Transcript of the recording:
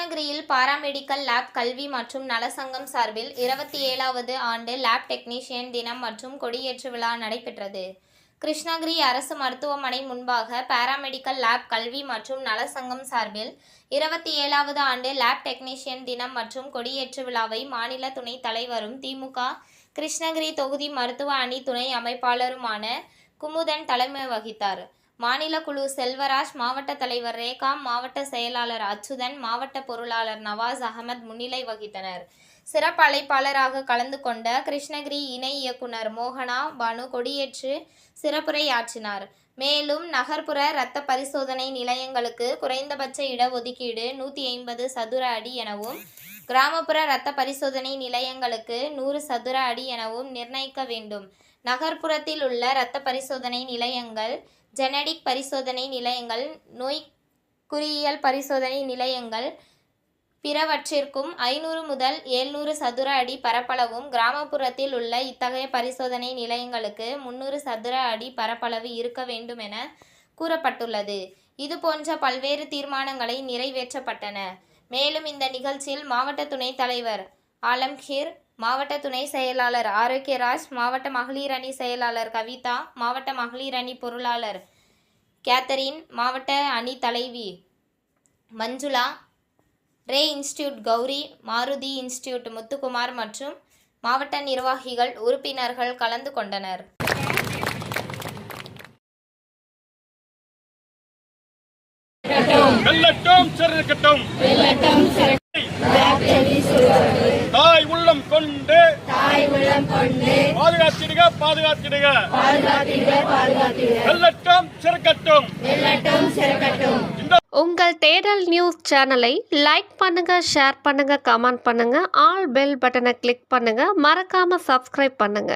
கிருஷ்ணகிரியில் paramedical lab கல்வி மற்றும் நலசங்கம் சார்பில் 27வது ஆண்டு லேப் டெக்னீஷியன் தினம் மற்றும் கொடியேற்று விழா நடைபெற்றது. கிருஷ்ணகிரி அரசு மருத்துவமனை முன்பாக பாராமெடிக்கல் லேப் கல்வி மற்றும் நலசங்கம் சார்பில் 27வது ஆண்டு லேப் டெக்னீஷியன் தினம் மற்றும் கொடியேற்று விழாவை மாநில துணைத் தலைவரும் திமுக கிருஷ்ணகிரி தொகுதி மருத்துவ அணி துணை அமைப்பாளருமான குமுதன் தலைமை வகித்தார். மாநில குழு செல்வராஜ், மாவட்ட தலைவர் ரேகா, மாவட்ட செயலாளர் அச்சுதன், மாவட்ட பொருளாளர் நவாஸ் அகமது முன்னிலை வகித்தனர். சிறப்பு அழைப்பாளராக கலந்து கொண்ட கிருஷ்ணகிரி இணை இயக்குனர் மோகனா பானு கொடியேற்று சிறப்புரையாற்றினார். மேலும் நகர்ப்புற இரத்த பரிசோதனை நிலையங்களுக்கு குறைந்தபட்ச இடஒதுக்கீடு 150 சதுர அடி எனவும், கிராமப்புற இரத்த பரிசோதனை நிலையங்களுக்கு 100 சதுர அடி எனவும் நிர்ணயிக்க வேண்டும். நகர்ப்புறத்தில் உள்ள இரத்த பரிசோதனை நிலையங்கள், ஜெனடிக் பரிசோதனை நிலையங்கள், நோய் குறியியல் பரிசோதனை நிலையங்கள் பிறவற்றிற்கும் 500 முதல் 700 சதுர அடி பரப்பளவும், கிராமப்புறத்தில் உள்ள இத்தகைய பரிசோதனை நிலையங்களுக்கு 300 சதுர அடி பரப்பளவு இருக்க வேண்டும் என கூறப்பட்டுள்ளது. இதுபோன்ற பல்வேறு தீர்மானங்களை நிறைவேற்றப்பட்டன. மேலும் இந்த நிகழ்ச்சியில் மாவட்ட துணைத் தலைவர் ஆலம்கீர், மாவட்ட துணை செயலாளர் ஆரோக்கியராஜ், மாவட்ட மகளிர் அணி செயலாளர் கவிதா, மாவட்ட மகளிர் அணி பொருளாளர் கேத்தரின், மாவட்ட அணி தலைவி மஞ்சுளா, ரே இன்ஸ்டிடியூட் கௌரி, மாருதி இன்ஸ்டிடியூட் முத்துக்குமார் மற்றும் மாவட்ட நிர்வாகிகள், உறுப்பினர்கள் கலந்து கொண்டனர். தாய் உள்ளம் கொண்டு பாதுகாத்திடுக பாதுகாத்திடுக வெல்லட்டும் சிறக்கட்டும். உங்கள் தேடல் நியூஸ் சேனலை லைக் பண்ணுங்க, ஷேர் பண்ணுங்க, கமெண்ட் பண்ணுங்க, ஆல் பெல் பட்டனை கிளிக் பண்ணுங்க, மறக்காம சப்ஸ்கிரைப் பண்ணுங்க.